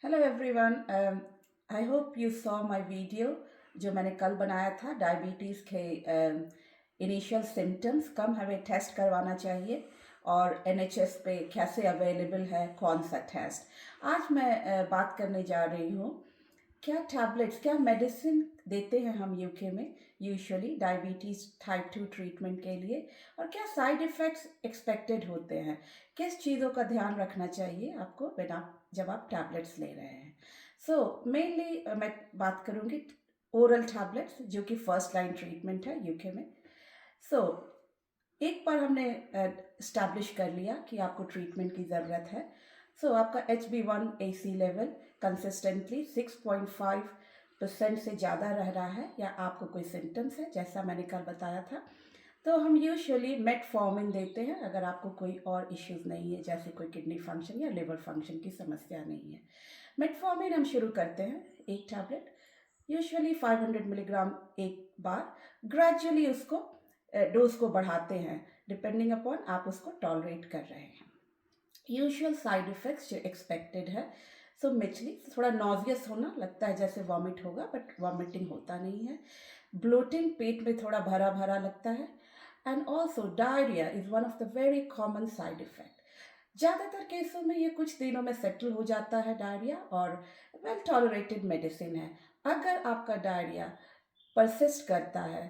Hello everyone. I hope you saw my video जो मैंने कल बनाया था डायबिटीज़ के इनिशियल सिम्टम्स, कब हमें टेस्ट करवाना चाहिए और एनएचएस पे कैसे अवेलेबल है कौन सा टेस्ट। आज मैं बात करने जा रही हूँ क्या टैबलेट्स, क्या मेडिसिन देते हैं हम यूके में यूजुअली डायबिटीज़ टाइप 2 ट्रीटमेंट के लिए, और क्या साइड इफ़ेक्ट्स एक्सपेक्टेड होते हैं, किस चीज़ों का ध्यान रखना चाहिए आपको बिना जब आप टैबलेट्स ले रहे हैं। सो मेनली मैं बात करूँगी ओरल टैबलेट्स जो कि फर्स्ट लाइन ट्रीटमेंट है यूके में। सो एक बार हमने इस्टेब्लिश कर लिया कि आपको ट्रीटमेंट की ज़रूरत है। आपका HB1AC लेवल कंसिस्टेंटली 6.5% से ज़्यादा रह रहा है या आपको कोई सिम्टम्स है जैसा मैंने कल बताया था, तो हम यूजुअली मेटफॉर्मिन देते हैं अगर आपको कोई और इश्यूज़ नहीं है, जैसे कोई किडनी फंक्शन या लिवर फंक्शन की समस्या नहीं है। मेटफॉर्मिन हम शुरू करते हैं एक टैबलेट, यूजुअली 500 मिलीग्राम एक बार, ग्रेजुअली उसको डोज को बढ़ाते हैं डिपेंडिंग अपॉन आप उसको टॉलरेट कर रहे हैं। यूजुअल साइड इफ़ेक्ट्स जो एक्सपेक्टेड है, मिचली थोड़ा नॉजियस होना, लगता है जैसे वॉमिट होगा बट वॉमिटिंग होता नहीं है। ब्लोटिंग, पेट में थोड़ा भरा भरा लगता है। And also diarrhoea is one of the very common side effect. ज़्यादातर केसों में ये कुछ दिनों में सेटल हो जाता है डायरिया, और वेल टॉलरेटेड मेडिसिन है। अगर आपका डायरिया परसिस्ट करता है,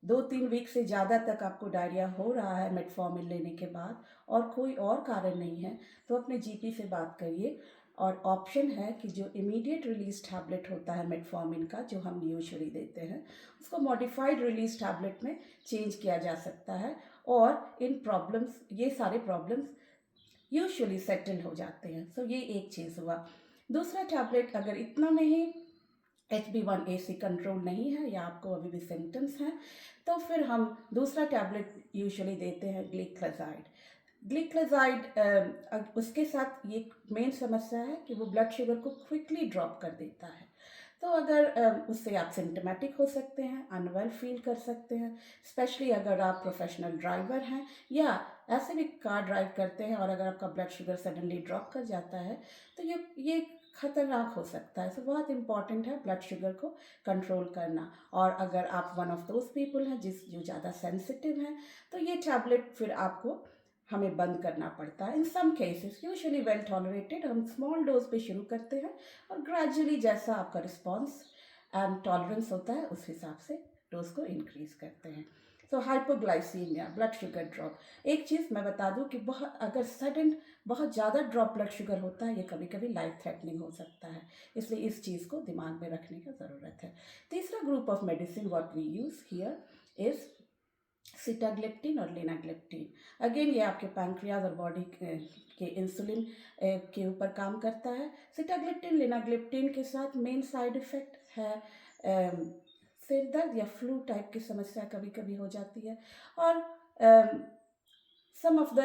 2-3 वीक से ज़्यादा तक आपको डायरिया हो रहा है मेटफॉर्मिन लेने के बाद और कोई और कारण नहीं है, तो अपने जीपी से बात करिए। और ऑप्शन है कि जो इमीडिएट रिलीज टैबलेट होता है मेटफॉर्मिन का जो हम यूजुअली देते हैं, उसको मॉडिफाइड रिलीज टैबलेट में चेंज किया जा सकता है, और इन प्रॉब्लम्स, ये सारे प्रॉब्लम्स यूजुअली सेटल हो जाते हैं। ये एक चीज़ हुआ। दूसरा टैबलेट, अगर इतना में ही HB1AC कंट्रोल नहीं है या आपको अभी भी सिम्टम्स हैं, तो फिर हम दूसरा टैबलेट यूजुअली देते हैं ग्लिक्लाजाइड। ग्लिक्लाजाइड उसके साथ ये मेन समस्या है कि वो ब्लड शुगर को क्विकली ड्रॉप कर देता है। तो अगर उससे आप सिम्टमेटिक हो सकते हैं, अनवेल फील कर सकते हैं, स्पेशली अगर आप प्रोफेशनल ड्राइवर हैं या ऐसे भी कार ड्राइव करते हैं, और अगर आपका ब्लड शुगर सडनली ड्रॉप कर जाता है तो ये खतरनाक हो सकता है। बहुत इंपॉर्टेंट है ब्लड शुगर को कंट्रोल करना। और अगर आप वन ऑफ दोज पीपल हैं जो ज़्यादा सेंसिटिव हैं, तो ये टैबलेट फिर आपको हमें बंद करना पड़ता है। In some cases usually well tolerated, हम स्मॉल डोज पे शुरू करते हैं और ग्रेजुअली जैसा आपका रिस्पॉन्स एंड टॉलरेंस होता है उस हिसाब से डोज को इंक्रीज करते हैं। हाइपोग्लाइसीमिया, ब्लड शुगर ड्रॉप, एक चीज़ मैं बता दूं कि अगर सडन बहुत ज़्यादा ड्रॉप ब्लड शुगर होता है, ये कभी कभी लाइफ थ्रेटनिंग हो सकता है, इसलिए इस चीज़ को दिमाग में रखने की ज़रूरत है। तीसरा group of medicine what we use here is sitagliptin और लिनाग्लिप्टिन। अगेन ये आपके पैंक्रियाज और बॉडी के इंसुलिन के ऊपर काम करता है। सिटाग्लिप्टिन लिनाग्लिप्टिन के साथ मेन साइड इफ़ेक्ट है सिर दर्द या फ्लू टाइप की समस्या कभी कभी हो जाती है, और some of the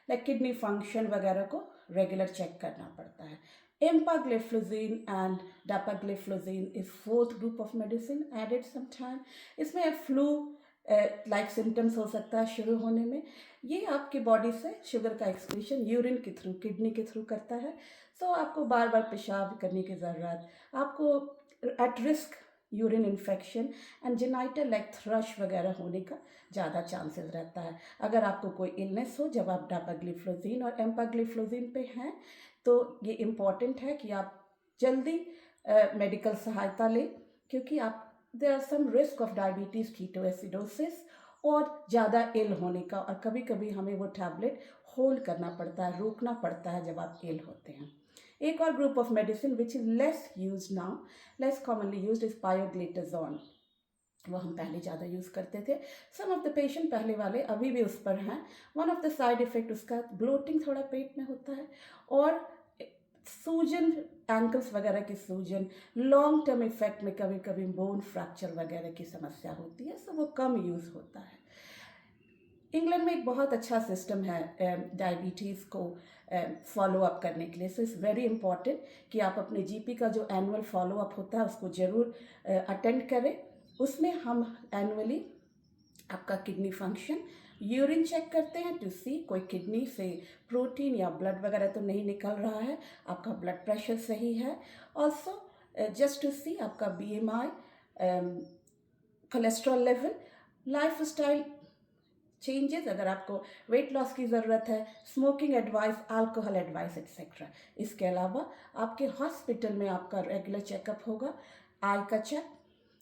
like kidney function वगैरह को रेगुलर चेक करना पड़ता है। Empagliflozin and dapagliflozin is fourth group of medicine added sometime. इसमें फ्लू लाइक सिम्टम्स हो सकता है शुरू होने में। ये आपकी बॉडी से शुगर का एक्सक्रीशन यूरिन के थ्रू, किडनी के थ्रू करता है। आपको बार बार पेशाब करने की ज़रूरत, आपको at risk urine infection and genital like thrust वगैरह होने का ज़्यादा चांसेस रहता है। अगर आपको कोई इलनेस हो जब आप डापाग्लिफ्लोजिन और एम्पाग्लिफ्लोजिन पे हैं, तो ये इम्पॉर्टेंट है कि आप जल्दी मेडिकल सहायता लें, क्योंकि आप there are some risk of diabetes ketoacidosis और ज़्यादा इल होने का, और कभी कभी हमें वो टैबलेट होल्ड करना पड़ता है, रोकना पड़ता है जब आप इल होते हैं। एक और group of medicine which is less use now, less commonly use, is pioglitazone. वो हम पहले ज़्यादा यूज़ करते थे। सम ऑफ द पेशेंट पहले वाले अभी भी उस पर हैं। One of the side effect उसका ब्लोटिंग थोड़ा पेट में होता है, और सूजन, एंकल्स वगैरह की सूजन, लॉन्ग टर्म इफेक्ट में कभी कभी बोन फ्रैक्चर वगैरह की समस्या होती है, वो कम यूज़ होता है। इंग्लैंड में एक बहुत अच्छा सिस्टम है डायबिटीज़ को फॉलो अप करने के लिए। इट्स वेरी इंपॉर्टेंट कि आप अपने जीपी का जो एनुअल फॉलो अप होता है उसको ज़रूर अटेंड करें। उसमें हम एनुअली आपका किडनी फंक्शन, यूरिन चेक करते हैं टू सी कोई किडनी से प्रोटीन या ब्लड वगैरह तो नहीं निकल रहा है, आपका ब्लड प्रेशर सही है। ऑल्सो जस्ट टू सी आपका BMI, cholesterol level, life style changes, अगर आपको वेट लॉस की ज़रूरत है, smoking advice, alcohol advice etcetera. इसके अलावा आपके हॉस्पिटल में आपका रेगुलर चेकअप होगा, आई का चेक,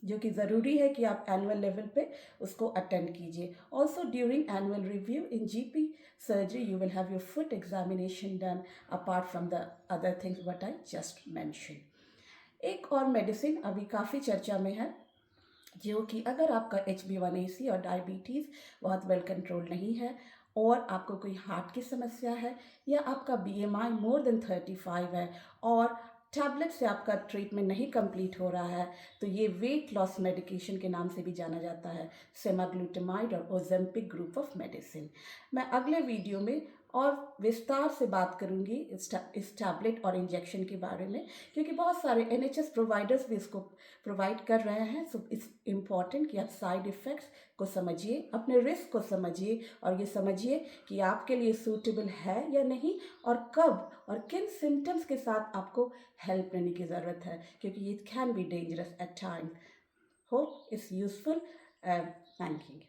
जो कि ज़रूरी है कि आप एनुअल लेवल पे उसको अटेंड कीजिए। Also during annual review in GP surgery you will have your foot examination done apart from the other things what I just mention. एक और मेडिसिन अभी काफ़ी चर्चा में है, जो कि अगर आपका HbA1c और डायबिटीज़ बहुत वेल कंट्रोल नहीं है, और आपको कोई हार्ट की समस्या है, या आपका BMI मोर देन 35 है, और टैबलेट से आपका ट्रीटमेंट नहीं कंप्लीट हो रहा है, तो ये वेट लॉस मेडिकेशन के नाम से भी जाना जाता है, सेमाग्लूटामाइड और ओजेम्पिक ग्रुप ऑफ मेडिसिन। मैं अगले वीडियो में और विस्तार से बात करूंगी इस टैबलेट और इंजेक्शन के बारे में, क्योंकि बहुत सारे NHS प्रोवाइडर्स भी इसको प्रोवाइड कर रहे हैं। सो इट्स इम्पॉर्टेंट कि आप साइड इफ़ेक्ट्स को समझिए, अपने रिस्क को समझिए, और ये समझिए कि आपके लिए सूटेबल है या नहीं, और कब और किन सिम्टम्स के साथ आपको हेल्प लेने की ज़रूरत है, क्योंकि it can be dangerous at time. Hope it's useful. Thank you.